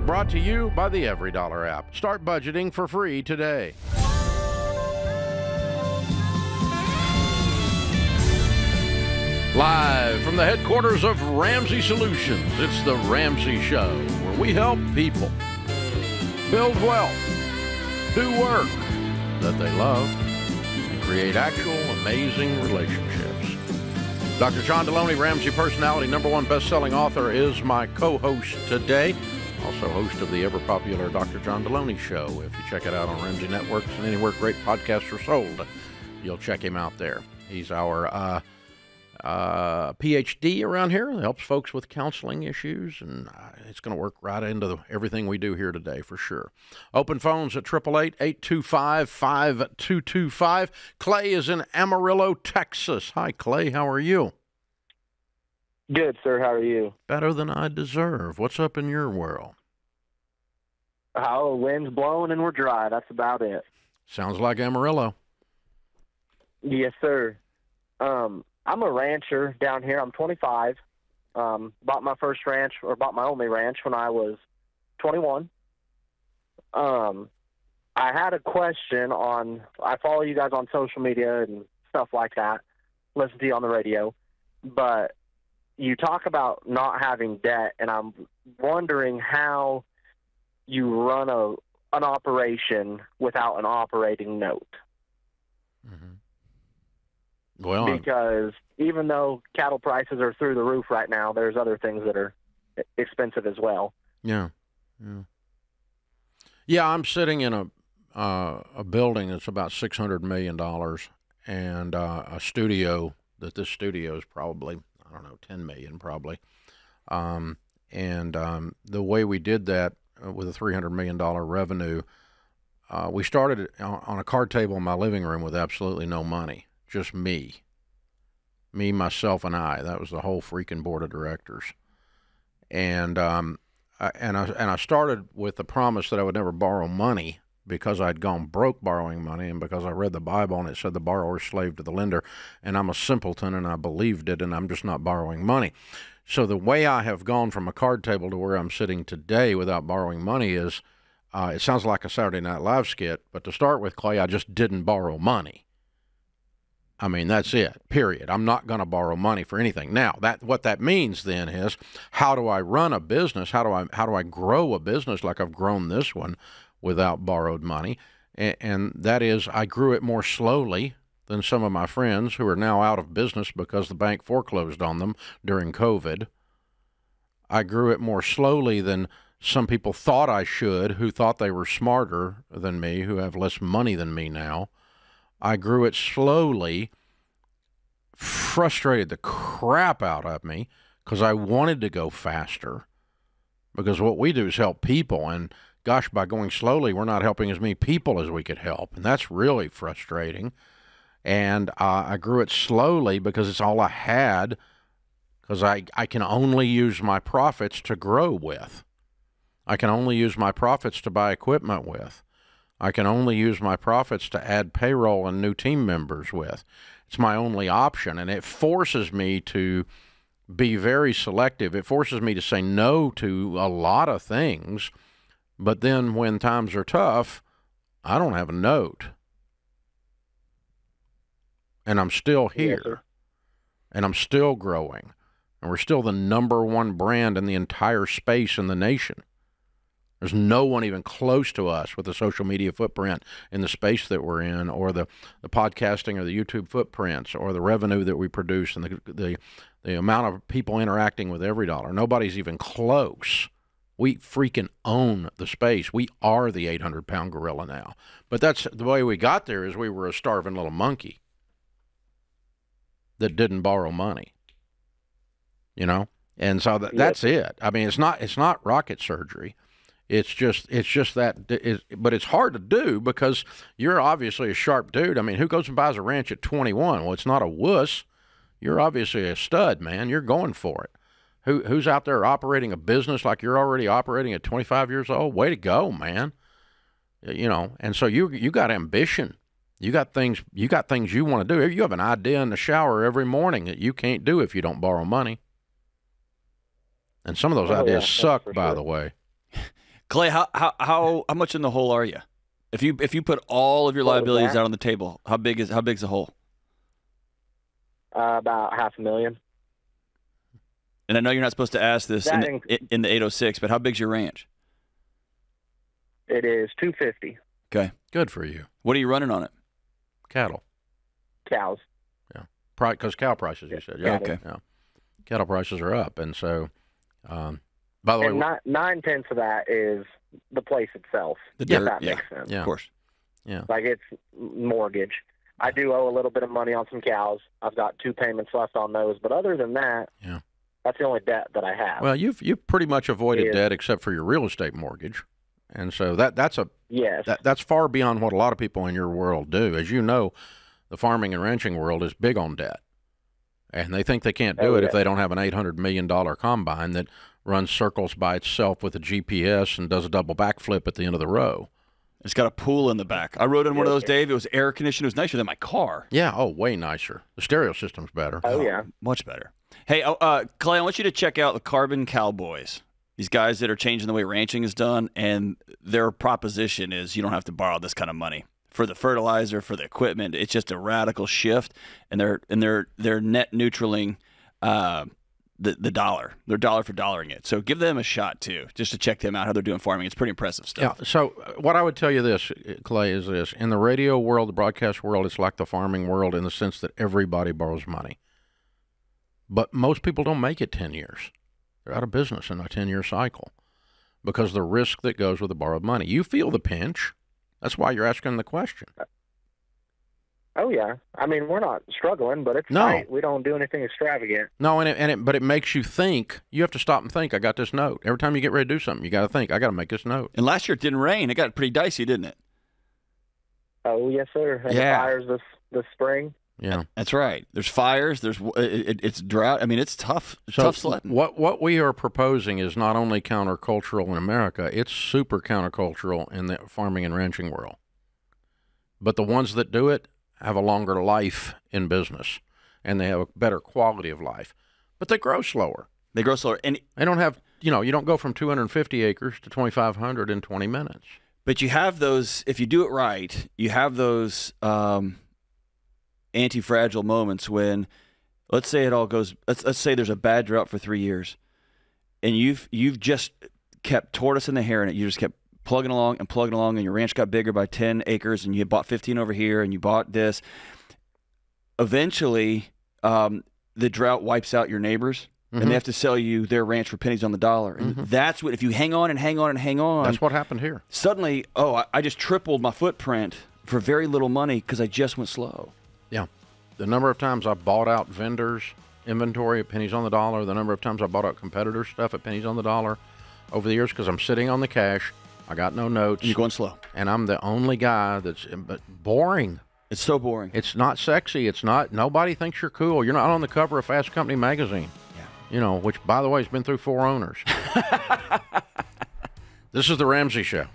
brought to you by the EveryDollar app. Start budgeting for free today. Live from the headquarters of Ramsey Solutions, it's the Ramsey Show, where we help people build wealth, do work that they love, and create actual amazing relationships. Dr. John Delony, Ramsey personality, #1 best-selling author, is my co-host today. Also host of the ever-popular Dr. John Delony Show. If you check it out on Ramsey Networks and anywhere great podcasts are sold, you'll check him out there. He's our PhD around here. It helps folks with counseling issues, and it's going to work right into everything we do here today for sure. Open phones at 888-825-5225. Clay is in Amarillo, Texas. Hi, Clay. How are you? Good, sir. How are you? Better than I deserve. What's up in your world? Oh, wind's blowing and we're dry. That's about it. Sounds like Amarillo. Yes, sir. I'm a rancher down here. I'm 25. Bought my first ranch, or bought my only ranch, when I was 21. I had a question on, I follow you guys on social media and stuff like that, listen to you on the radio, but you talk about not having debt, and I'm wondering how you run an operation without an operating note. Mm-hmm. Well, because even though cattle prices are through the roof right now, there's other things that are expensive as well. Yeah. I'm sitting in a building that's about $600 million, and a studio that this studio is probably, I don't know, $10 million probably. The way we did that with a $300 million revenue, we started on a card table in my living room with absolutely no money. Just me, myself, and I. That was the whole freaking board of directors. And I started with the promise that I would never borrow money, because I'd gone broke borrowing money, and because I read the Bible and it said the borrower is slave to the lender, and I'm a simpleton and I believed it, and I'm just not borrowing money. So the way I have gone from a card table to where I'm sitting today without borrowing money is, it sounds like a Saturday Night Live skit, but to start with, Clay, I just didn't borrow money. I mean, that's it, period. I'm not going to borrow money for anything. Now, what that means then is, how do I run a business? How do I grow a business like I've grown this one without borrowed money? And that is, I grew it more slowly than some of my friends who are now out of business because the bank foreclosed on them during COVID. I grew it more slowly than some people thought I should, who thought they were smarter than me, who have less money than me now. I grew it slowly, frustrated the crap out of me because I wanted to go faster, because what we do is help people, and gosh, by going slowly, we're not helping as many people as we could help, and that's really frustrating. And I grew it slowly because it's all I had, because I can only use my profits to grow with. I can only use my profits to buy equipment with. I can only use my profits to add payroll and new team members with. It's my only option, and it forces me to be very selective. It forces me to say no to a lot of things, but then when times are tough, I don't have a note. And I'm still here, and I'm still growing, and we're still the #1 brand in the entire space in the nation. There's no one even close to us with the social media footprint in the space that we're in, or the podcasting or the YouTube footprints, or the revenue that we produce, and the amount of people interacting with EveryDollar. Nobody's even close. We freaking own the space. We are the 800-pound gorilla now. But that's the way we got there, is we were a starving little monkey that didn't borrow money, you know? And so that's it. I mean, it's not rocket surgery. It's just that, but it's hard to do because you're obviously a sharp dude. I mean, who goes and buys a ranch at 21? Well, it's not a wuss. You're obviously a stud, man. You're going for it. Who's out there operating a business like you're already operating at 25 years old? Way to go, man. You know, and so you got ambition. You got things you want to do. You have an idea in the shower every morning that you can't do if you don't borrow money. And some of those ideas suck, by the way. Clay, how much in the hole are you? If you put all of your What was liabilities that? out on the table, how big's the hole? About $500,000. And I know you're not supposed to ask this That in the 806, but how big's your ranch? It is 250 Okay. Good for you. What are you running on it? Cattle. cows. Yeah. Because cow prices, you said. Yeah. Okay. Yeah. Cattle prices are up. And so, by the way, And 9/10 of that is the place itself. The if dirt, that yeah. makes sense. Yeah. Of course. yeah. Like it's mortgage. I do owe a little bit of money on some cows. I've got 2 payments left on those, but other than that, Yeah. that's the only debt that I have. Well, you've pretty much avoided Yeah. debt except for your real estate mortgage. And so that's Yes. that's far beyond what a lot of people in your world do. As you know, the farming and ranching world is big on debt. And they think they can't do it if they don't have an $800 million combine that runs circles by itself with a GPS and does a double backflip at the end of the row. It's got a pool in the back. I rode in one of those, Dave. It was air conditioned. It was nicer than my car. Yeah, way nicer. The stereo system's better. Oh, yeah. Much better. Hey, Clay, I want you to check out the Carbon Cowboys. These guys that are changing the way ranching is done, and their proposition is you don't have to borrow this kind of money for the fertilizer, for the equipment. It's just a radical shift, and they're net neutraling the dollar. They're dollar for dollaring it. So give them a shot too, just to check them out how they're doing farming. It's pretty impressive stuff. Yeah. So what I would tell you this, Clay, is this: in the radio world, the broadcast world, it's like the farming world in the sense that everybody borrows money, but most people don't make it 10 years. They're out of business in a 10-year cycle because of the risk that goes with the borrowed money. You feel the pinch. That's why you're asking the question. Oh, yeah. I mean, we're not struggling, but it's tight. We don't do anything extravagant. No, but it makes you think. You have to stop and think. I got this note. Every time you get ready to do something, you got to think. I got to make this note. And last year it didn't rain. It got pretty dicey, didn't it? Oh, yes, sir. And Yeah. the fires this spring. Yeah. That's right. There's fires. It's drought. I mean, it's tough. It's tough sledding. What we are proposing is not only countercultural in America, it's super countercultural in the farming and ranching world. But the ones that do it have a longer life in business, and they have a better quality of life. But they grow slower. They grow slower. And They don't have, you don't go from 250 acres to 2,500 in 20 minutes. But you have those, if you do it right, you have those anti-fragile moments when, let's say it all goes, let's say there's a bad drought for 3 years, and you've just kept tortoising the hare in it. You just kept plugging along, and your ranch got bigger by 10 acres, and you bought 15 over here, and you bought this. Eventually, the drought wipes out your neighbors, and they have to sell you their ranch for pennies on the dollar. And that's what, if you hang on and hang on and hang on. That's what happened here. Suddenly, I just tripled my footprint for very little money because I just went slow. Yeah. The number of times I bought out vendors' inventory at pennies on the dollar, the number of times I bought out competitors' stuff at pennies on the dollar over the years because I'm sitting on the cash. I got no notes. You're going slow. And I'm the only guy that's boring. It's so boring. It's not sexy. It's not. Nobody thinks you're cool. You're not on the cover of Fast Company magazine. Yeah. Which, by the way, has been through 4 owners. This is The Ramsey Show.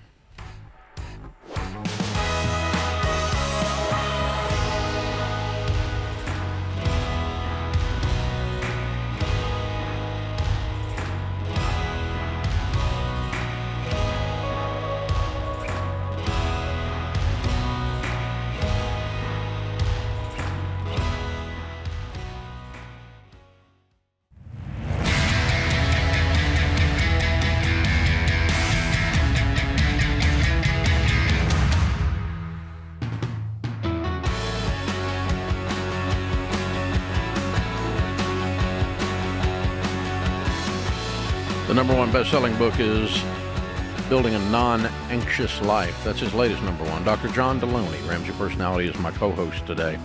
The #1 best-selling book is Building a Non-Anxious Life. That's his latest #1. Dr. John Delony, Ramsey Personality, is my co-host today.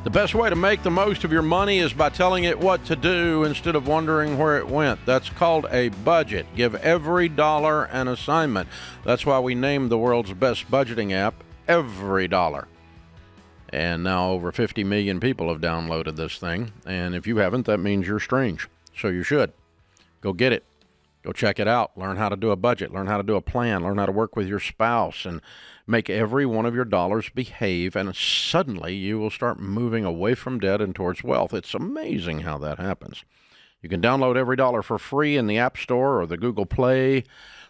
The best way to make the most of your money is by telling it what to do instead of wondering where it went. That's called a budget. Give every dollar an assignment. That's why we named the world's best budgeting app Every Dollar. And now over 50 million people have downloaded this thing. And if you haven't, that means you're strange. So you should. Go get it. Go check it out. Learn how to do a budget. Learn how to do a plan. Learn how to work with your spouse and make every one of your dollars behave. And suddenly you will start moving away from debt and towards wealth. It's amazing how that happens. You can download Every Dollar for free in the App Store or the Google Play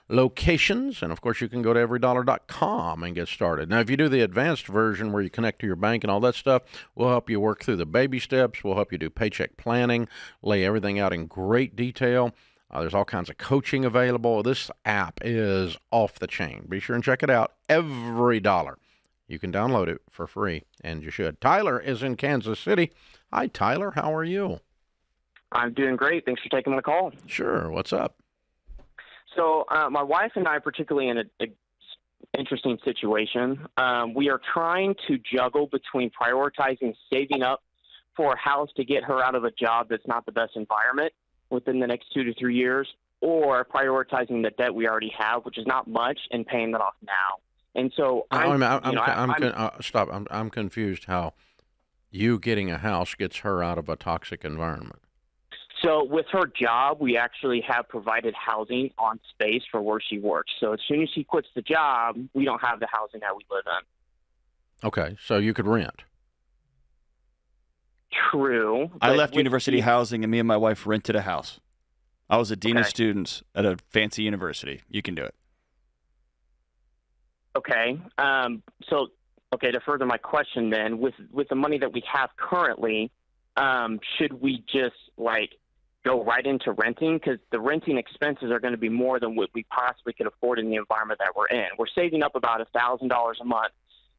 locations. And, of course, you can go to everydollar.com and get started. Now, if you do the advanced version where you connect to your bank and all that stuff, we'll help you work through the baby steps. We'll help you do paycheck planning, lay everything out in great detail. There's all kinds of coaching available. This app is off the chain. Be sure and check it out. Every Dollar. You can download it for free, and you should. Tyler is in Kansas City. Hi, Tyler. How are you? I'm doing great. Thanks for taking my call. Sure. What's up? So my wife and I are particularly in an interesting situation. We are trying to juggle between prioritizing saving up for a house to get her out of a job that's not the best environment within the next 2 to 3 years, or prioritizing the debt we already have, which is not much, and paying that off now. And so stop. I'm confused how you getting a house gets her out of a toxic environment. So with her job, we actually have provided housing on space for where she works. So as soon as she quits the job, we don't have the housing that we live in. Okay, so you could rent. True. I left university housing, and me and my wife rented a house. I was a dean of students at a fancy university. You can do it. Okay. To further my question then, with the money that we have currently, should we just go right into renting? Because the renting expenses are going to be more than what we possibly could afford in the environment that we're in. We're saving up about $1,000 a month,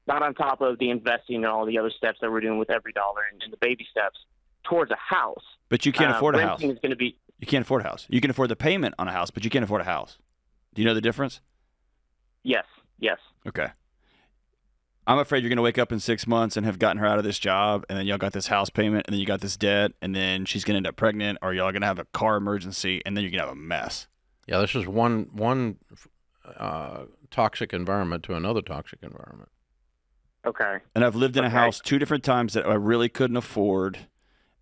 not on top of the investing and all the other steps that we're doing with every dollar and the baby steps towards a house. But you can't afford a house. Renting is going to be. You can't afford a house. You can afford the payment on a house, but you can't afford a house. Do you know the difference? Yes. Okay. I'm afraid you're going to wake up in 6 months and have gotten her out of this job, and then y'all got this house payment, and then you got this debt, and then she's going to end up pregnant, or y'all going to have a car emergency, and then you're going to have a mess. Yeah, this is one toxic environment to another toxic environment. Okay. And I've lived in a house 2 different times that I really couldn't afford,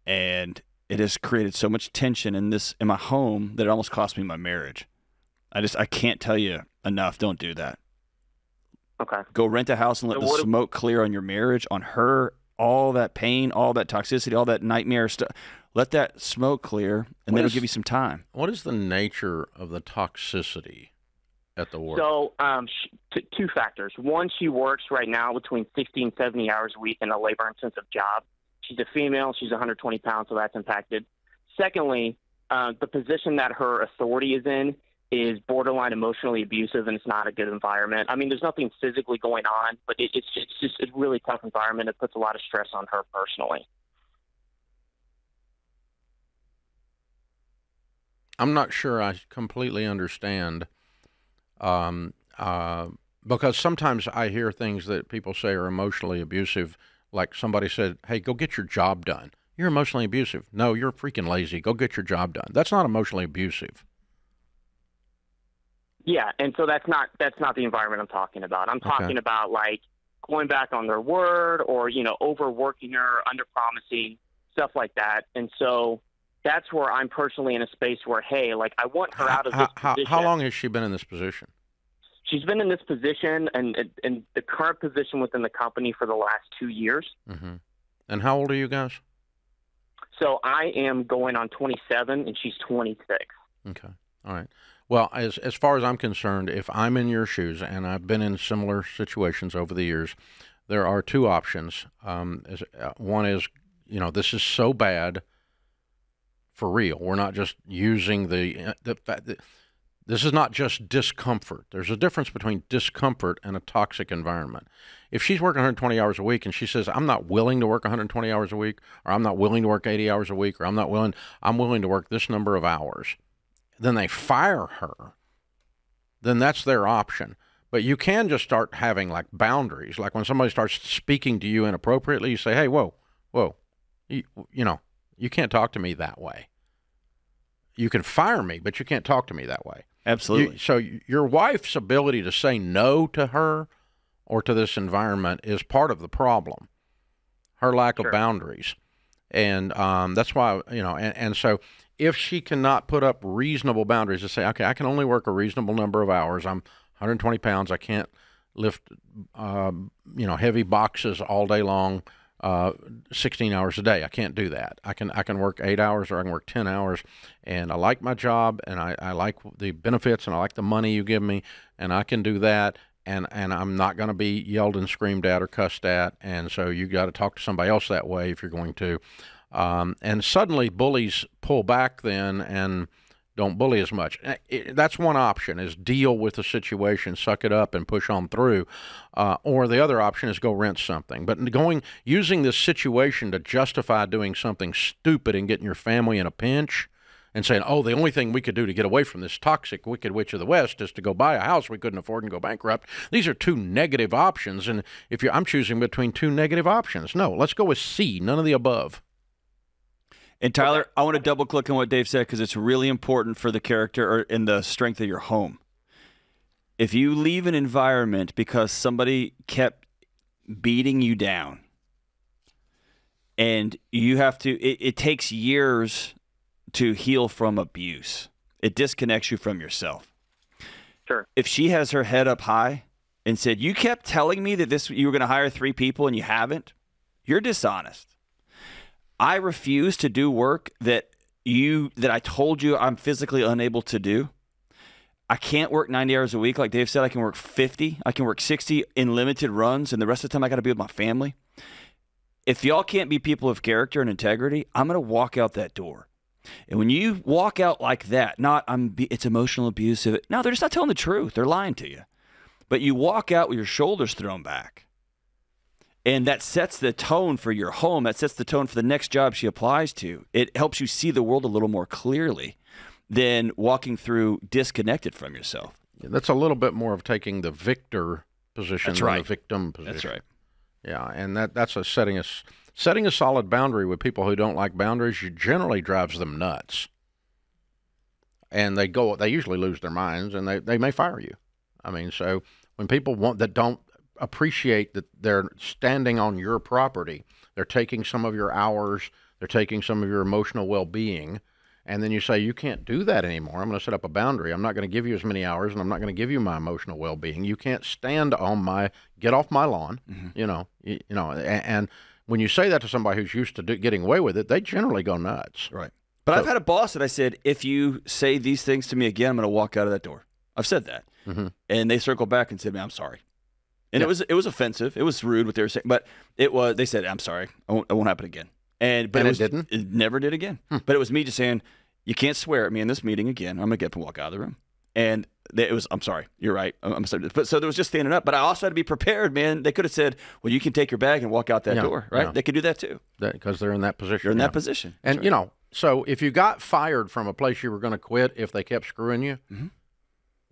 and it has created so much tension in my home that it almost cost me my marriage. I can't tell you enough. Don't do that. Okay. Go rent a house and let the smoke clear on your marriage, on her, all that pain, all that toxicity, all that nightmare stuff. Let that smoke clear, and then it'll give you some time. What is the nature of the toxicity at the work? So 2 factors. One, she works right now between 60 and 70 hours a week in a labor-intensive job. She's a female. She's 120 pounds, so that's impacted. Secondly, the position that her authority is in is borderline emotionally abusive, and it's not a good environment. I mean, there's nothing physically going on, but it's just a really tough environment. It puts a lot of stress on her personally. I'm not sure I completely understand, because sometimes I hear things that people say are emotionally abusive, like somebody said, hey, go get your job done. You're emotionally abusive. No, you're freaking lazy. Go get your job done. That's not emotionally abusive. Yeah, and so that's not the environment I'm talking about. I'm talking about going back on their word, or overworking her, under-promising, stuff like that. And so that's where I'm personally in a space where, hey, I want her out of this position. How long has she been in this position? She's been in this position and the current position within the company for the last 2 years. Mm-hmm. And how old are you guys? So I am going on 27, and she's 26. Okay. All right. Well, as far as I'm concerned, if I'm in your shoes, and I've been in similar situations over the years, there are 2 options. One is, this is so bad for real. We're not just using the fact that this is not just discomfort. There's a difference between discomfort and a toxic environment. If she's working 120 hours a week and she says, I'm not willing to work 120 hours a week, or I'm not willing to work 80 hours a week, or I'm willing to work this number of hours, then they fire her, then that's their option. But you can just start having boundaries. Like when somebody starts speaking to you inappropriately, you say, hey, whoa, you can't talk to me that way. You can fire me, but you can't talk to me that way. Absolutely. So your wife's ability to say no to her or to this environment is part of the problem, her lack of boundaries. And that's why, and so if she cannot put up reasonable boundaries to say, okay, I can only work a reasonable number of hours. I'm 120 pounds. I can't lift, heavy boxes all day long. 16 hours a day. I can't do that. I can work 8 hours or I can work 10 hours, and I like my job, and I like the benefits, and I like the money you give me, and I can do that. And I'm not going to be yelled and screamed at or cussed at, and so you got to talk to somebody else that way if you're going to. And suddenly bullies pull back then and don't bully as much. That's one option, is deal with the situation, suck it up, and push on through. Or the other option is go rent something. But using this situation to justify doing something stupid and getting your family in a pinch, and saying, oh, the only thing we could do to get away from this toxic wicked witch of the West is to go buy a house we couldn't afford and go bankrupt. These are two negative options, and I'm choosing between two negative options. No, let's go with C, none of the above. And Tyler, I want to double click on what Dave said because it's really important for the character and the strength of your home. If you leave an environment because somebody kept beating you down, and you have to, it takes years to heal from abuse. It disconnects you from yourself. Sure. If she has her head up high and said, you kept telling me that you were going to hire 3 people and you haven't, you're dishonest. I refuse to do work that I told you I'm physically unable to do. I can't work 90 hours a week. Like Dave said, I can work 50. I can work 60 in limited runs, and the rest of the time I got to be with my family. If y'all can't be people of character and integrity, I'm going to walk out that door. And when you walk out like that, it's emotional abuse. No, they're just not telling the truth. They're lying to you. But you walk out with your shoulders thrown back. And that sets the tone for your home. That sets the tone for the next job she applies to. It helps you see the world a little more clearly than walking through disconnected from yourself. That's a little bit more of taking the victor position than the victim position. That's right. Yeah, and that's setting a solid boundary with people who don't like boundaries. Generally drives them nuts, and they usually lose their minds, and they may fire you. I mean, so when people don't appreciate that they're standing on your property, they're taking some of your hours, they're taking some of your emotional well-being, and then you say, you can't do that anymore. I'm going to set up a boundary. I'm not going to give you as many hours, and I'm not going to give you my emotional well-being. You can't stand on get off my lawn, and when you say that to somebody who's used to getting away with it, they generally go nuts. Right. But I've had a boss that I said, if you say these things to me again, I'm going to walk out of that door. I've said that. Mm-hmm. And they circled back and said, man, I'm sorry. And it was offensive. It was rude what they were saying. But they said, I'm sorry. It won't happen again. But it didn't? It never did again. But it was me just saying, you can't swear at me in this meeting again. I'm going to get up and walk out of the room. And I'm sorry. You're right. I'm sorry. But so there was just standing up. But I also had to be prepared, man. They could have said, well, you can take your bag and walk out that door, right? Yeah. They could do that too. Because they're in that position. They're in that position. And, right. So if you got fired from a place you were going to quit if they kept screwing you,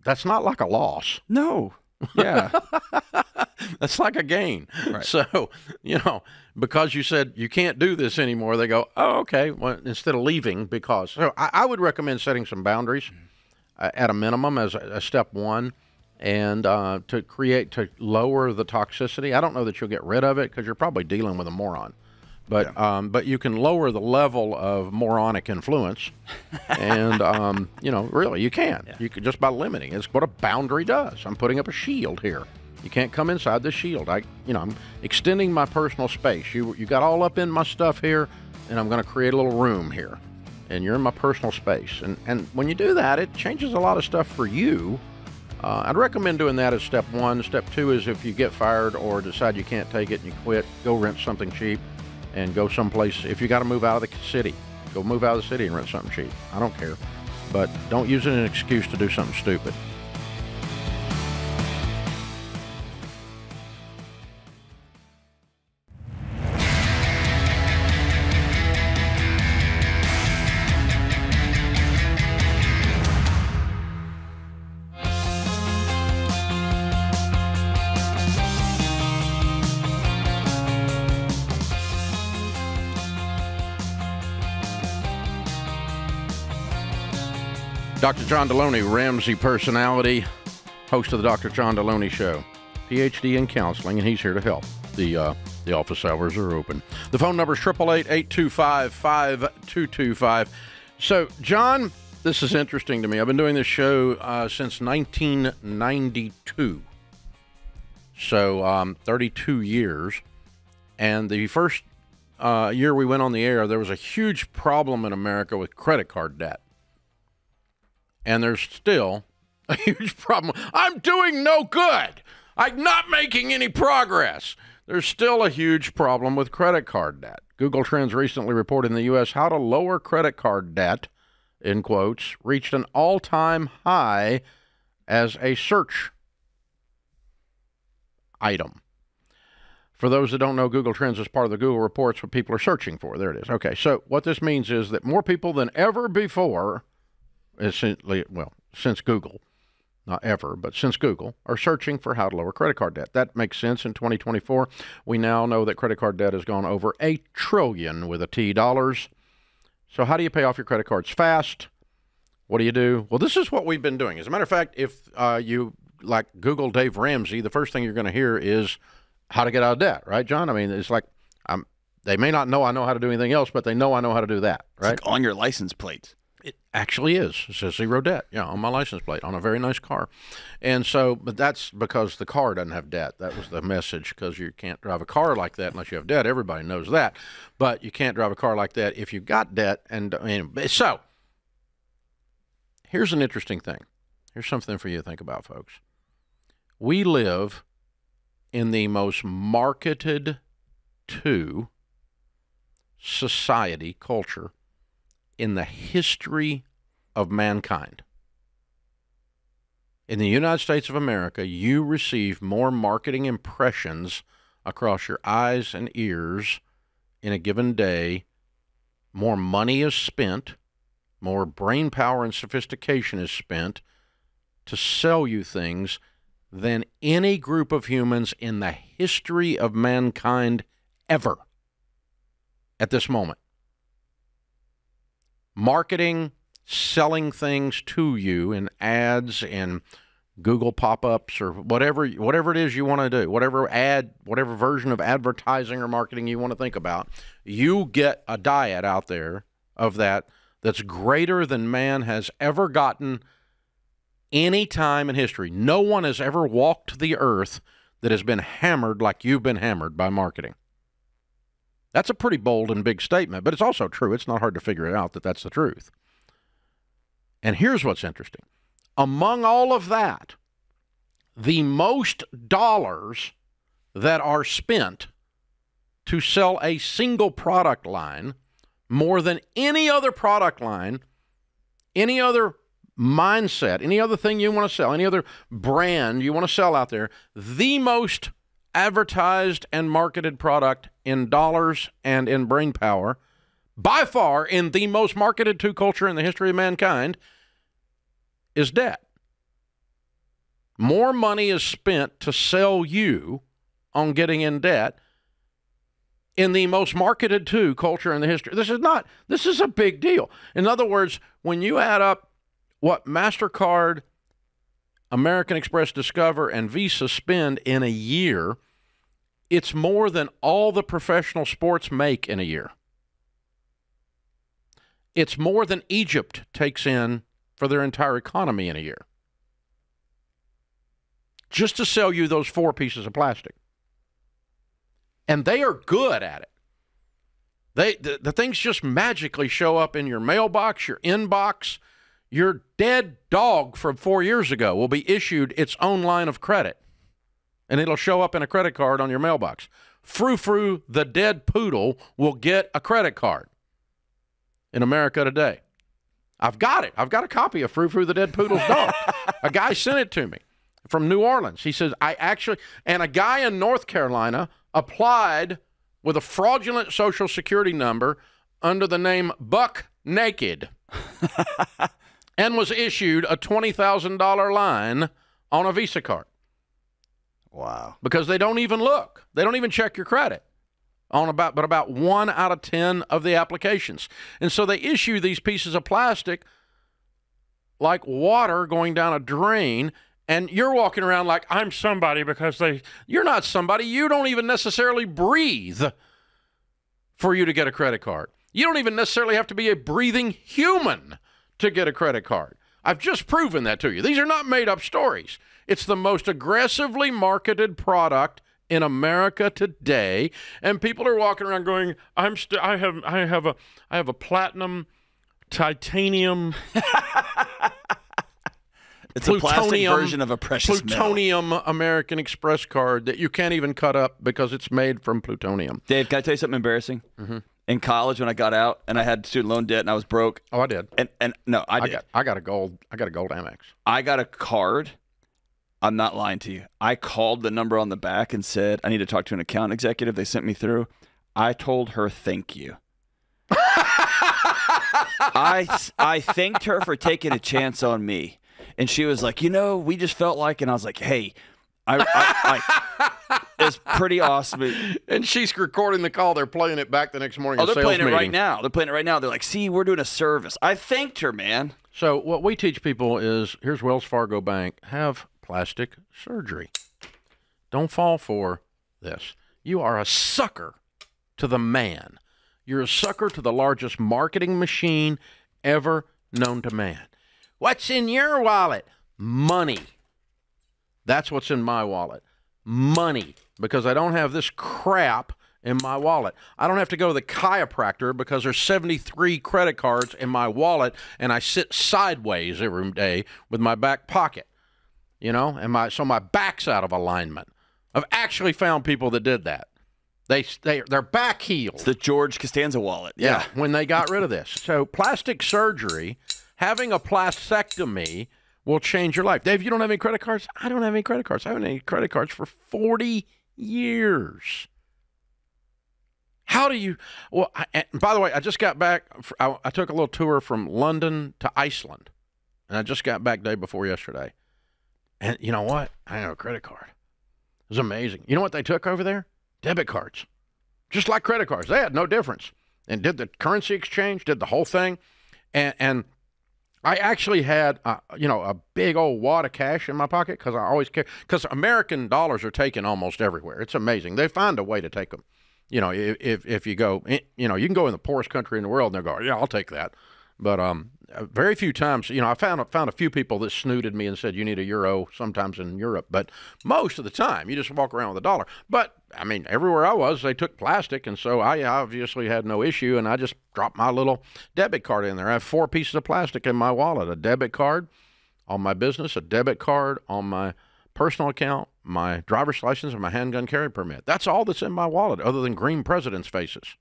that's not like a loss. No. Yeah. That's like a gain. Right. So, because you said you can't do this anymore, they go, oh, okay. Well, instead of leaving because. So I would recommend setting some boundaries at a minimum as a step one, and to lower the toxicity. I don't know that you'll get rid of it because you're probably dealing with a moron. But you can lower the level of moronic influence, and really you can. Yeah. You can just by limiting. It's what a boundary does. I'm putting up a shield here. You can't come inside the shield. I'm extending my personal space. You got all up in my stuff here, and I'm going to create a little room here, and you're in my personal space. And when you do that, it changes a lot of stuff for you. I'd recommend doing that as step one. Step two is if you get fired or decide you can't take it and you quit, go rent something cheap. And go someplace. If you got to move out of the city, go move out of the city and rent something cheap. I don't care. But don't use it as an excuse to do something stupid. Dr. John Delony, Ramsey personality, host of the Dr. John Delony Show, PhD in counseling, and he's here to help. The office hours are open. The phone number is 888-825-5225. So, John, this is interesting to me. I've been doing this show since 1992, so 32 years. And the first year we went on the air, there was a huge problem in America with credit card debt. And there's still a huge problem. I'm doing no good. I'm not making any progress. There's still a huge problem with credit card debt. Google Trends recently reported in the U.S. how to lower credit card debt, in quotes, reached an all-time high as a search item. For those that don't know, Google Trends is part of the Google reports what people are searching for. There it is. Okay, so what this means is that more people than ever before, essentially, well, since Google, not ever, but since Google, are searching for how to lower credit card debt. That makes sense in 2024. We now know that credit card debt has gone over $1 trillion with a T dollars. So how do you pay off your credit cards fast? What do you do? Well, this is what we've been doing. As a matter of fact, if you like Google Dave Ramsey, the first thing you're going to hear is how to get out of debt, right, John? I mean, it's like they may not know I know how to do anything else, but they know I know how to do that, right? It's like on your license plate. It actually is. It says zero debt, on my license plate, on a very nice car. And so, but that's because the car doesn't have debt. That was the message, because you can't drive a car like that unless you have debt. Everybody knows that. But you can't drive a car like that if you've got debt. And so, here's an interesting thing. Here's something for you to think about, folks. We live in the most marketed to society, culture, in the history of mankind. In the United States of America, you receive more marketing impressions across your eyes and ears in a given day. More money is spent, more brain power and sophistication is spent to sell you things than any group of humans in the history of mankind ever at this moment. Marketing, selling things to you in ads and Google pop-ups or whatever it is you want to do, whatever version of advertising or marketing you want to think about, you get a diet out there of that's greater than man has ever gotten any time in history. No one has ever walked the earth that has been hammered like you've been hammered by marketing. That's a pretty bold and big statement, but it's also true. It's not hard to figure it out that that's the truth. And here's what's interesting. Among all of that, the most dollars that are spent to sell a single product line, more than any other product line, any other mindset, any other thing you want to sell, any other brand you want to sell out there, the most advertised and marketed product in dollars and in brain power, by far in the most marketed to culture in the history of mankind, is debt. More money is spent to sell you on getting in debt in the most marketed to culture in the history. This is a big deal. In other words, when you add up what MasterCard, American Express, Discover, and Visa spend in a year, it's more than all the professional sports make in a year. It's more than Egypt takes in for their entire economy in a year. Just to sell you those 4 pieces of plastic. And they are good at it. The things just magically show up in your mailbox, your inbox. Your dead dog from 4 years ago will be issued its own line of credit, and it'll show up in a credit card on your mailbox. Frou-Frou, the dead poodle, will get a credit card in America today. I've got it. I've got a copy of Frou-Frou, the dead poodle's dog. A guy sent it to me from New Orleans. He says, and a guy in North Carolina applied with a fraudulent Social Security number under the name Buck Naked. And was issued a $20,000 line on a Visa card. Wow. Because they don't even look. They don't even check your credit on about 1 out of 10 of the applications. And so they issue these pieces of plastic like water going down a drain, and you're walking around like, I'm somebody because you're not somebody. You don't even necessarily breathe for you to get a credit card. You don't even necessarily have to be a breathing human to get a credit card. I've just proven that to you. These are not made-up stories. It's the most aggressively marketed product in America today, and people are walking around going, I have a platinum, titanium, it's a plastic version of a precious plutonium metal. American Express card that you can't even cut up because it's made from plutonium. Dave, can I tell you something embarrassing? Mm-hmm. In college, when I got out and I had student loan debt and I was broke. Oh, I did. And no, I did. I got a gold Amex. I got a card. I'm not lying to you. I called the number on the back and said, I need to talk to an account executive. They sent me through. I told her, thank you. I thanked her for taking a chance on me. And she was like, we just felt like, and I was like, hey, it's pretty awesome. And she's recording the call. They're playing it back the next morning. Oh, they're playing it right now. They're playing it right now. They're like, see, we're doing a service. I thanked her, man. So what we teach people is, here's Wells Fargo Bank. Have plastic surgery. Don't fall for this. You are a sucker to the man. You're a sucker to the largest marketing machine ever known to man. What's in your wallet? Money. That's what's in my wallet. Money. Because I don't have this crap in my wallet. I don't have to go to the chiropractor because there's 73 credit cards in my wallet and I sit sideways every day with my back pocket. And so my back's out of alignment. I've actually found people that did that. They're back healed. It's the George Costanza wallet. Yeah, when they got rid of this. So plastic surgery, having a plastectomy will change your life. Dave, you don't have any credit cards? I don't have any credit cards. I haven't had any credit cards for 40 years. How do you – well, by the way, I just got back – I took a little tour from London to Iceland, and I just got back day before yesterday. And you know what? I didn't have a credit card. It was amazing. You know what they took over there? Debit cards. Just like credit cards. They had no difference. And did the currency exchange, did the whole thing. And I actually had, a big old wad of cash in my pocket because I always carry – because American dollars are taken almost everywhere. It's amazing. They find a way to take them. If you go, you can go in the poorest country in the world and they'll go, yeah, I'll take that. But very few times, I found a few people that snooted me and said, you need a euro sometimes in Europe. But most of the time, you just walk around with a dollar. But, everywhere I was, they took plastic. And so I obviously had no issue. And I just dropped my little debit card in there. I have 4 pieces of plastic in my wallet, a debit card on my business, a debit card on my personal account, my driver's license, and my handgun carry permit. That's all that's in my wallet other than green presidents' faces.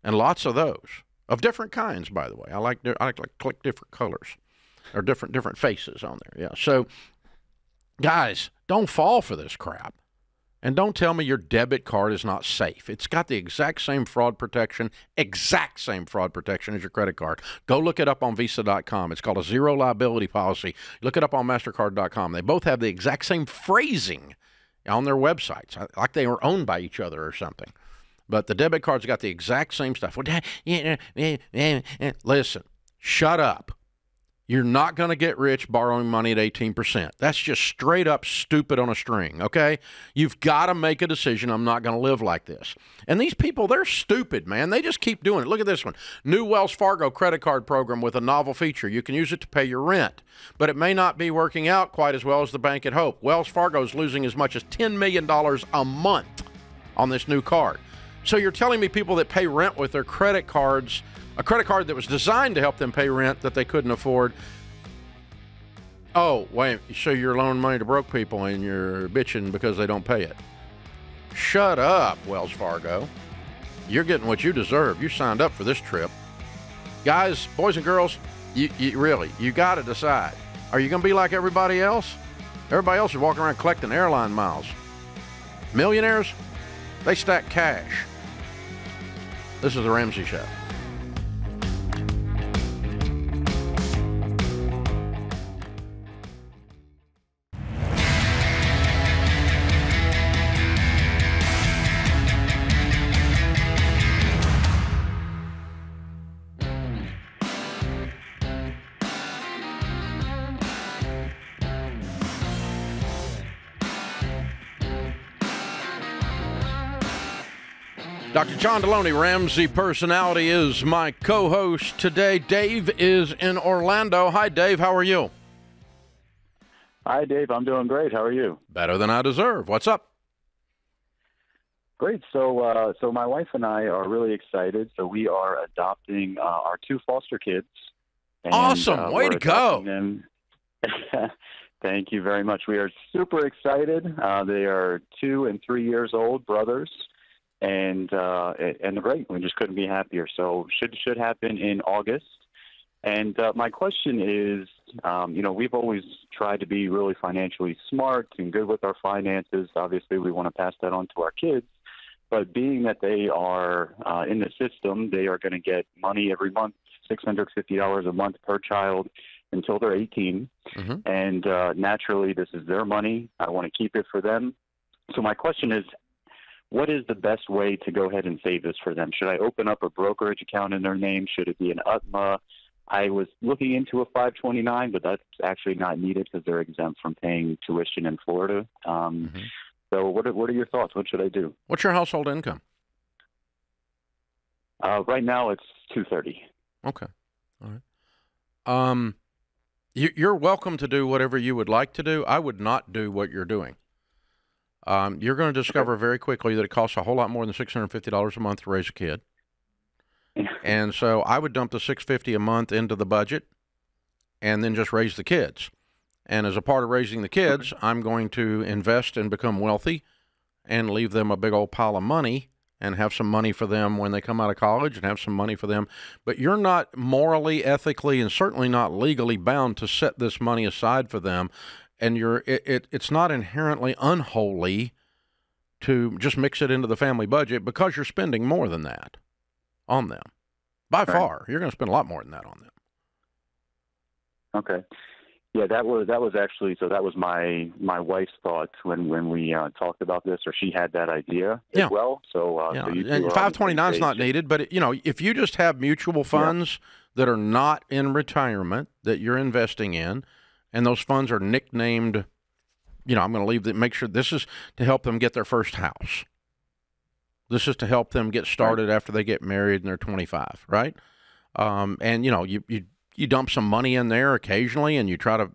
And lots of those. Of different kinds, by the way. I like click different colors or different faces on there. Yeah. So, guys, don't fall for this crap. And don't tell me your debit card is not safe. It's got the exact same fraud protection as your credit card. Go look it up on Visa.com. It's called a zero liability policy. Look it up on MasterCard.com. They both have the exact same phrasing on their websites, like they were owned by each other or something. But the debit card's got the exact same stuff. Listen, shut up. You're not going to get rich borrowing money at 18%. That's just straight up stupid on a string, okay? You've got to make a decision. I'm not going to live like this. And these people, they're stupid, man. They just keep doing it. Look at this one. New Wells Fargo credit card program with a novel feature. You can use it to pay your rent, but it may not be working out quite as well as the bank had hoped. Wells Fargo is losing as much as $10 million a month on this new card. So you're telling me people that pay rent with their credit cards, a credit card that was designed to help them pay rent that they couldn't afford. Oh, wait, so you're loaning money to broke people and you're bitching because they don't pay it. Shut up, Wells Fargo. You're getting what you deserve. You signed up for this trip. Guys, boys and girls, you got to decide. Are you going to be like everybody else? Everybody else is walking around collecting airline miles. Millionaires, they stack cash. This is The Ramsey Show. Dr. John Delony, Ramsey Personality, is my co-host today. Dave is in Orlando. Hi, Dave. How are you? Hi, Dave. I'm doing great. How are you? Better than I deserve. What's up? Great. So my wife and I are really excited. So we are adopting our 2 foster kids. And, Awesome. Way we're to go. adopting them. Thank you very much. We are super excited. They are 2 and 3 years old, brothers, and they're great. We just couldn't be happier. So should happen in August. And my question is, we've always tried to be really financially smart and good with our finances. Obviously, we want to pass that on to our kids. But being that they are in the system, they are going to get money every month, $650 a month per child until they're 18. Mm-hmm. And naturally, this is their money. I want to keep it for them. So my question is, what is the best way to go ahead and save this for them? Should I open up a brokerage account in their name? Should it be an UTMA? I was looking into a 529, but that's actually not needed because they're exempt from paying tuition in Florida. Mm-hmm. So what are your thoughts? What should I do? What's your household income? Right now it's $230. Okay. All right. You're welcome to do whatever you would like to do. I would not do what you're doing. You're going to discover very quickly that it costs a whole lot more than $650 a month to raise a kid. And so I would dump the $650 a month into the budget and then just raise the kids. And as a part of raising the kids, I'm going to invest and become wealthy and leave them a big old pile of money and have some money for them when they come out of college and have some money for them. But you're not morally, ethically, and certainly not legally bound to set this money aside for them. And it's not inherently unholy to just mix it into the family budget because you're spending more than that on them. By far, you're going to spend a lot more than that on them. Okay. Yeah, that was actually, so that was my wife's thought when we talked about this, or she had that idea as well. So, so you and 529 is not needed, but if you just have mutual funds that are not in retirement that you're investing in, and those funds are nicknamed, I'm going to make sure this is to help them get their first house. This is to help them get started after they get married and they're 25, right? And you dump some money in there occasionally, and you try to,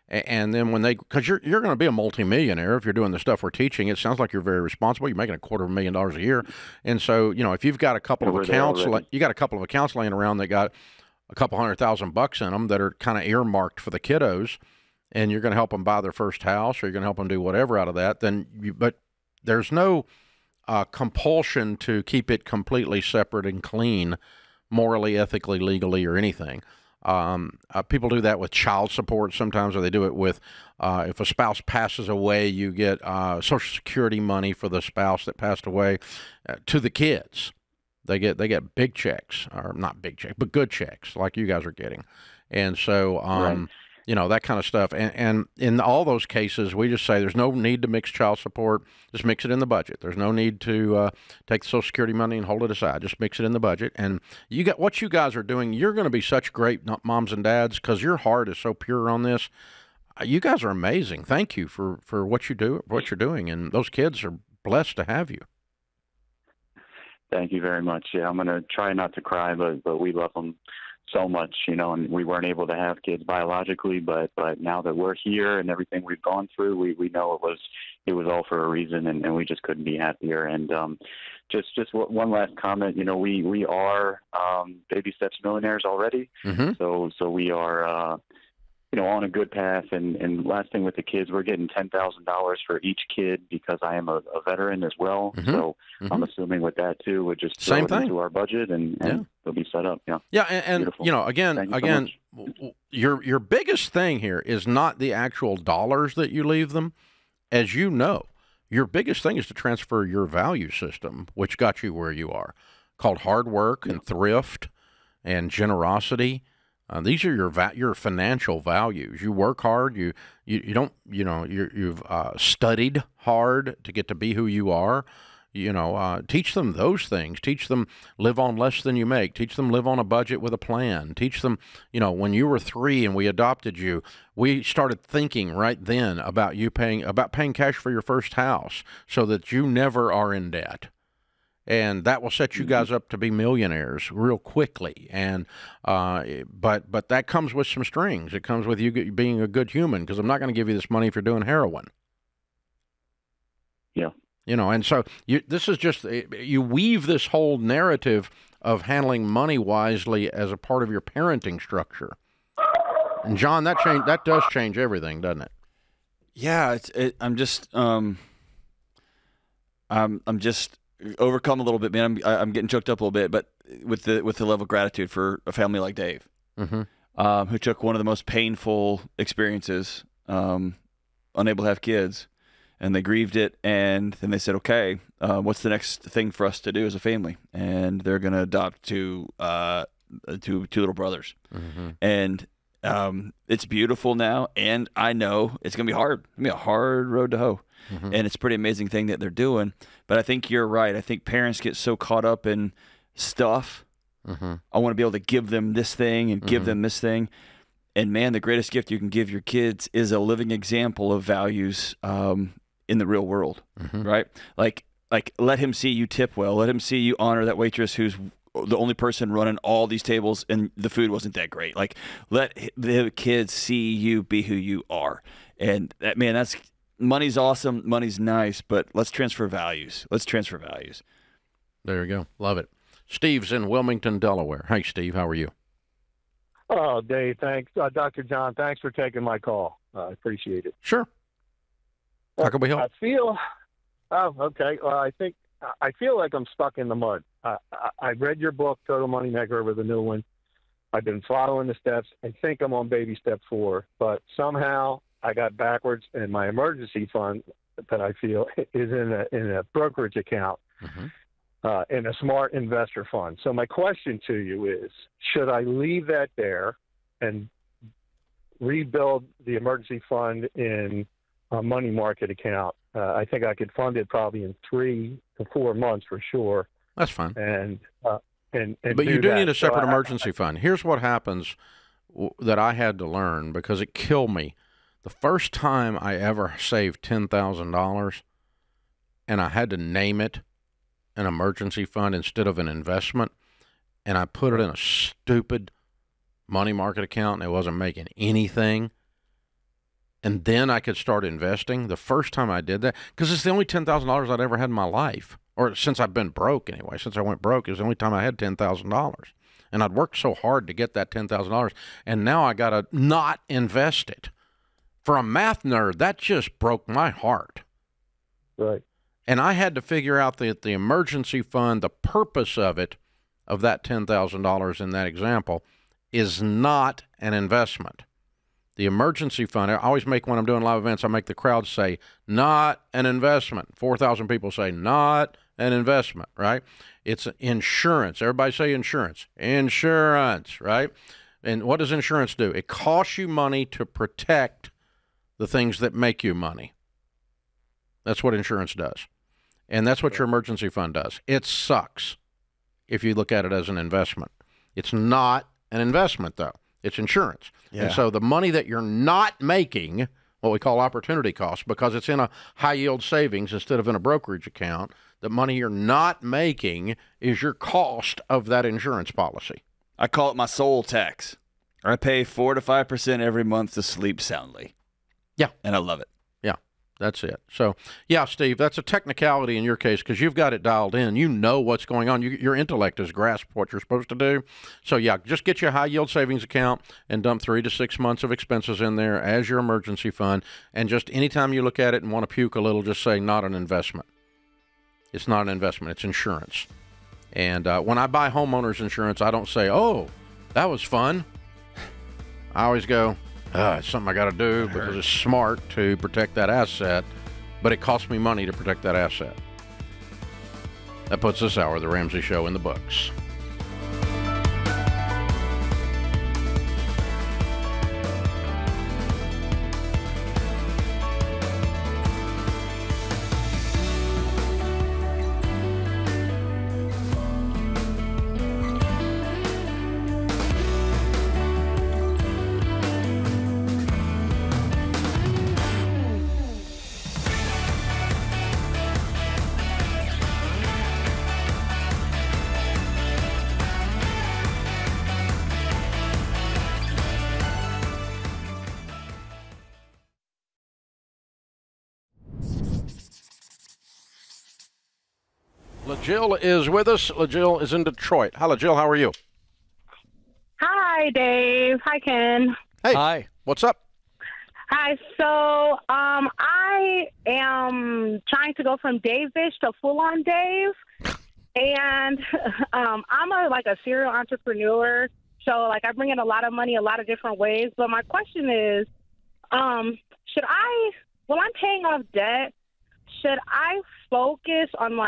and then because you're going to be a multimillionaire if you're doing the stuff we're teaching. It sounds like you're very responsible. You're making $250,000 a year, and so if you've got a couple of accounts, laying around that got a couple $100,000 in them that are kind of earmarked for the kiddos, and you're going to help them buy their first house, or you're going to help them do whatever out of that. But there's no compulsion to keep it completely separate and clean, morally, ethically, legally, or anything. People do that with child support sometimes, or they do it with if a spouse passes away, you get Social Security money for the spouse that passed away to the kids. They get big checks, or not big checks, but good checks like you guys are getting. And so, that kind of stuff. And in all those cases, we just say there's no need to mix child support. Just mix it in the budget. There's no need to take the Social Security money and hold it aside. Just mix it in the budget. And what you guys are doing, you're going to be such great moms and dads because your heart is so pure on this. You guys are amazing. Thank you for what you do, what you're doing. And those kids are blessed to have you. Thank you very much. Yeah, I'm going to try not to cry, but we love them so much, and we weren't able to have kids biologically, but now that we're here and everything we've gone through, we know it was all for a reason, and we just couldn't be happier. And just one last comment, we are baby steps millionaires already. Mm-hmm. So we are on a good path. And last thing with the kids, we're getting $10,000 for each kid because I am a veteran as well. Mm-hmm. So I'm assuming with that too, we'll just throw it into our budget and they'll be set up. Yeah. Yeah. And again, so your biggest thing here is not the actual dollars that you leave them. As you know, your biggest thing is to transfer your value system, which got you where you are, called hard work and thrift and generosity. These are your financial values. You work hard. You've studied hard to get to be who you are. Teach them those things. Teach them live on less than you make. Teach them live on a budget with a plan. Teach them, when you were 3 and we adopted you, we started thinking right then about paying cash for your first house so that you never are in debt. And that will set you guys up to be millionaires real quickly. And but that comes with some strings. It comes with you being a good human, because I'm not going to give you this money if you're doing heroin. Yeah. And so this is just, you weave this whole narrative of handling money wisely as a part of your parenting structure. And John, that does change everything, doesn't it? Yeah, I'm just overcome a little bit, man. I'm getting choked up a little bit, but with the level of gratitude for a family like Dave, who took one of the most painful experiences, unable to have kids, and they grieved it, and then they said, okay, what's the next thing for us to do as a family? And they're going to adopt two little brothers. And it's beautiful now, and I know it's going to be hard. It's going to be a hard road to hoe. And it's a pretty amazing thing that they're doing. But I think you're right. I think parents get so caught up in stuff. I want to be able to give them this thing and give them this thing. And, man, the greatest gift you can give your kids is a living example of values in the real world, right? Like let him see you tip well. Let him see you honor that waitress who's the only person running all these tables and the food wasn't that great. Like, let the kids see you be who you are. And, that's money's awesome. Money's nice, but let's transfer values. There you go. Love it. Steve's in Wilmington, Delaware. Hey, Steve, how are you? Oh, Dave, thanks. Dr. John, thanks for taking my call. I appreciate it. Sure. How can we help? I feel like I'm stuck in the mud. I read your book, Total Money Makeover, the new one. I've been following the steps. I think I'm on baby step 4, but somehow I got backwards, and my emergency fund that I feel is in a brokerage account, in a smart investor fund. So my question to you is, should I leave that there and rebuild the emergency fund in a money market account? I think I could fund it probably in 3 to 4 months for sure. That's fine. But you do need a separate emergency fund. Here's what happens that I had to learn because it killed me. The first time I ever saved $10,000 and I had to name it an emergency fund instead of an investment, and I put it in a stupid money market account and it wasn't making anything, and then I could start investing. The first time I did that, because it's the only $10,000 I'd ever had in my life, or since I've been broke anyway. Since I went broke, it was the only time I had $10,000. And I'd worked so hard to get that $10,000, and now I got to not invest it. For a math nerd, that just broke my heart. Right. And I had to figure out the emergency fund, the purpose of it, of that $10,000 in that example, is not an investment. The emergency fund, I always make, when I'm doing live events, I make the crowd say, not an investment. 4,000 people say, not an investment, right? It's insurance. Everybody say insurance. Insurance, right? And what does insurance do? It costs you money to protect the things that make you money. That's what insurance does. And that's what your emergency fund does. It sucks if you look at it as an investment. It's not an investment, though. It's insurance. Yeah. And so the money that you're not making, what we call opportunity cost, because it's in a high-yield savings instead of in a brokerage account, the money you're not making is your cost of that insurance policy. I call it my soul tax. I pay 4 to 5% every month to sleep soundly. Yeah. And I love it. Yeah, that's it. So, yeah, Steve, that's a technicality in your case because you've got it dialed in. You know what's going on. Your intellect has grasped what you're supposed to do. So, yeah, just get you a high-yield savings account and dump 3 to 6 months of expenses in there as your emergency fund. And just anytime you look at it and want to puke a little, just say not an investment. It's not an investment. It's insurance. And when I buy homeowners insurance, I don't say, oh, that was fun. I always go, it's something I got to do because it's smart to protect that asset, but it costs me money to protect that asset. That puts this hour of the Ramsey Show in the books. LaJill is with us. LaJill is in Detroit. Hi, LaJill. How are you? Hi, Dave. Hi, Ken. Hey. Hi. What's up? Hi. So, I am trying to go from Dave-ish to full-on Dave, and I'm a serial entrepreneur. So, I bring in a lot of money a lot of different ways. But my question is, when I'm paying off debt, should I focus on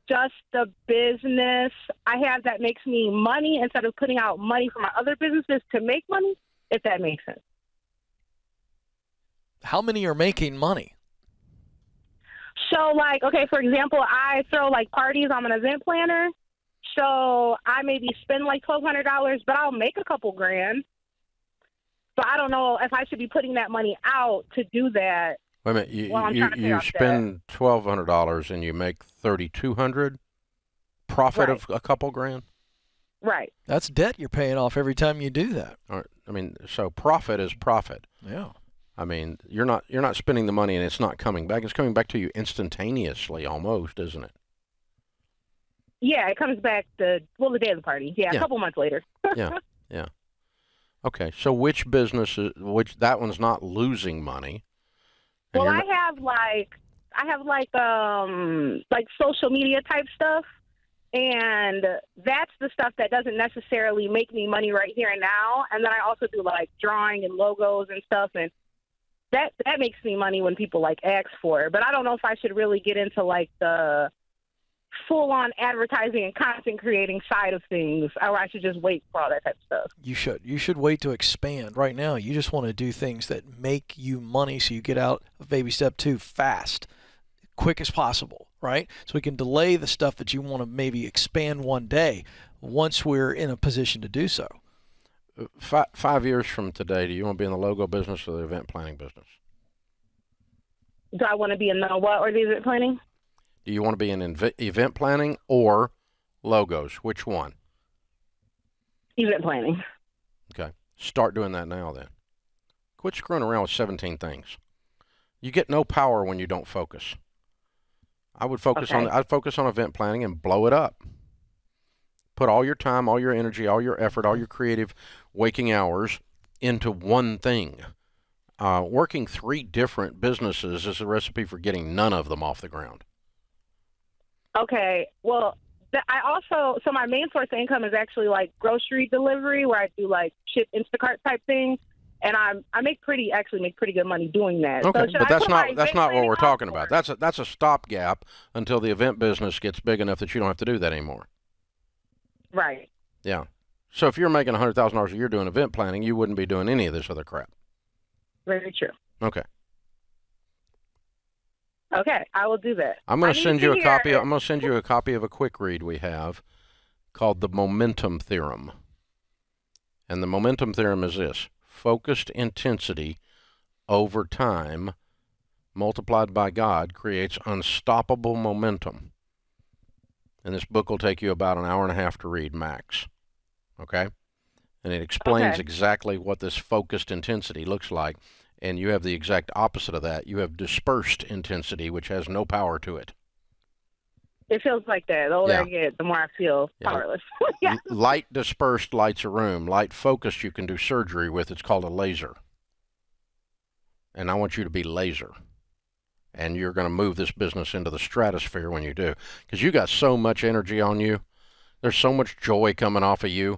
just the business I have that makes me money instead of putting out money for my other businesses to make money, if that makes sense? How many are making money? So, okay, for example, I throw parties. I'm an event planner. So I maybe spend $1,200, but I'll make a couple grand. So I don't know if I should be putting that money out to do that. Wait a minute. You spend $1,200 and you make $3,200 profit of a couple grand? Right. That's debt you're paying off every time you do that. All right. I mean, so profit is profit. Yeah. I mean, you're not spending the money and it's not coming back. It's coming back to you instantaneously almost, isn't it? Yeah, it comes back the day of the party. Yeah, a couple months later. Yeah. Okay, so which business that one's not losing money? Well, I have social media type stuff, and that's the stuff that doesn't necessarily make me money right here and now. And then I also do drawing and logos and stuff, and that makes me money when people ask for it. But I don't know if I should really get into the full-on advertising and content creating side of things, or I should just wait for all that type of stuff. You should wait to expand. Right now, you just want to do things that make you money so you get out of baby step 2 fast, quick as possible, right? So we can delay the stuff that you want to maybe expand one day once we're in a position to do so. 5 years from today, do you want to be in the logo business or the event planning business? Do I want to be in the what or the event planning? Do you want to be in event planning or logos? Which one? Event planning. Okay. Start doing that now then. Quit screwing around with 17 things. You get no power when you don't focus. I'd focus on event planning and blow it up. Put all your time, all your energy, all your effort, all your creative waking hours into one thing. Working 3 different businesses is a recipe for getting none of them off the ground. Okay, well, so my main source of income is actually grocery delivery, where I do ship Instacart type things, and I make pretty good money doing that. Okay, so but that's not what we're talking about. That's a stopgap until the event business gets big enough that you don't have to do that anymore. Right. Yeah. So if you're making $100,000 a year doing event planning, you wouldn't be doing any of this other crap. Very true. Okay. Okay, I will do that. I'm going to send you a copy. I'm going to send you a copy of a quick read we have called the Momentum Theorem. And the Momentum Theorem is this: focused intensity over time multiplied by God creates unstoppable momentum. And this book will take you about an hour and a half to read max. Okay? And it explains exactly what this focused intensity looks like. And you have the exact opposite of that. You have dispersed intensity, which has no power to it. It feels like that. The older I get, the more I feel powerless. Yeah. Light dispersed lights a room. Light focused you can do surgery with. It's called a laser. And I want you to be laser. And you're going to move this business into the stratosphere when you do. Because you got so much energy on you. There's so much joy coming off of you.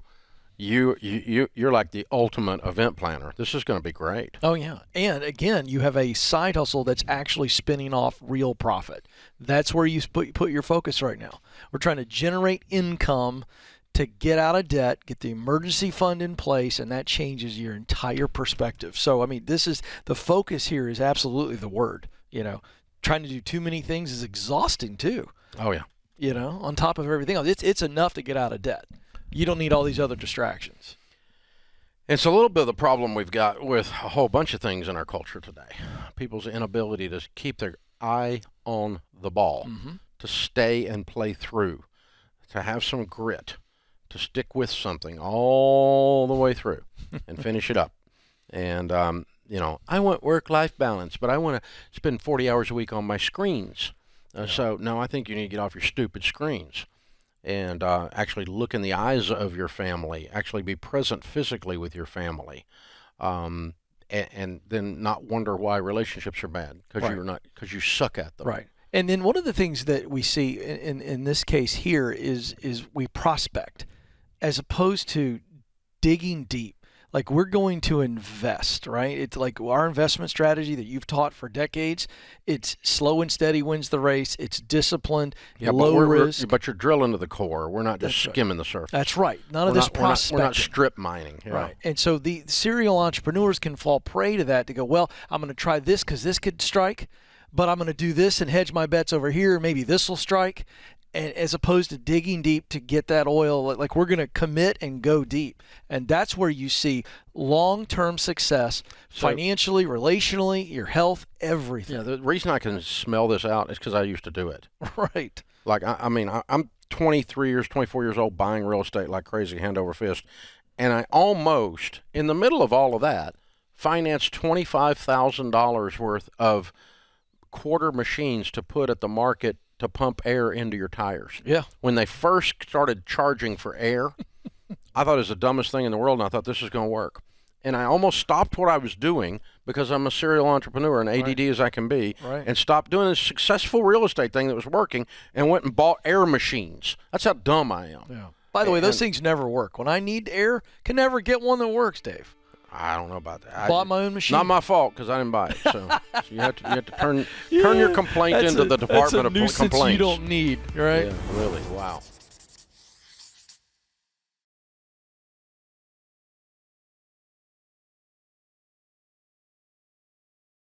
You're like the ultimate event planner. This is going to be great. Oh, yeah. And, again, you have a side hustle that's actually spinning off real profit. That's where you put your focus right now. We're trying to generate income to get out of debt, get the emergency fund in place, and that changes your entire perspective. So, I mean, the focus here is absolutely the word. Trying to do too many things is exhausting, too. Oh, yeah. On top of everything else. It's enough to get out of debt. You don't need all these other distractions. It's a little bit of the problem we've got with a whole bunch of things in our culture today. People's inability to keep their eye on the ball, to stay and play through, to have some grit, to stick with something all the way through and finish it up. And, I want work-life balance, but I want to spend 40 hours a week on my screens. So, no, I think you need to get off your stupid screens and actually look in the eyes of your family, actually be present physically with your family, and then not wonder why relationships are bad because you suck at them. Right. And then one of the things that we see in this case here is we prospect as opposed to digging deep. Like, we're going to invest, right? It's like our investment strategy that you've taught for decades. It's slow and steady wins the race. It's disciplined, low risk. But you're drilling to the core. We're not just skimming the surface. That's right. None of this prospecting. We're not strip mining. Right. And so the serial entrepreneurs can fall prey to that, to go, well, I'm going to try this because this could strike, but I'm going to do this and hedge my bets over here. Maybe this will strike. And as opposed to digging deep to get that oil, like, we're going to commit and go deep. And that's where you see long-term success, financially, relationally, your health, everything. Yeah, the reason I can smell this out is because I used to do it. Right. Like, I'm 24 years old, buying real estate like crazy, hand over fist. And I almost, in the middle of all of that, financed $25,000 worth of quarter machines to put at the market to pump air into your tires. Yeah. When they first started charging for air, I thought it was the dumbest thing in the world, and I thought this is going to work. And I almost stopped what I was doing because I'm a serial entrepreneur and ADD as I can be, and stopped doing this successful real estate thing that was working and went and bought air machines. That's how dumb I am. Yeah. By the way, those things never work. When I need air, can never get one that works, Dave. I don't know about that. Bought my own machine. Not my fault because I didn't buy it. So you have to turn your complaint into the Department of Complaints. You don't need, right? Yeah, really. Wow.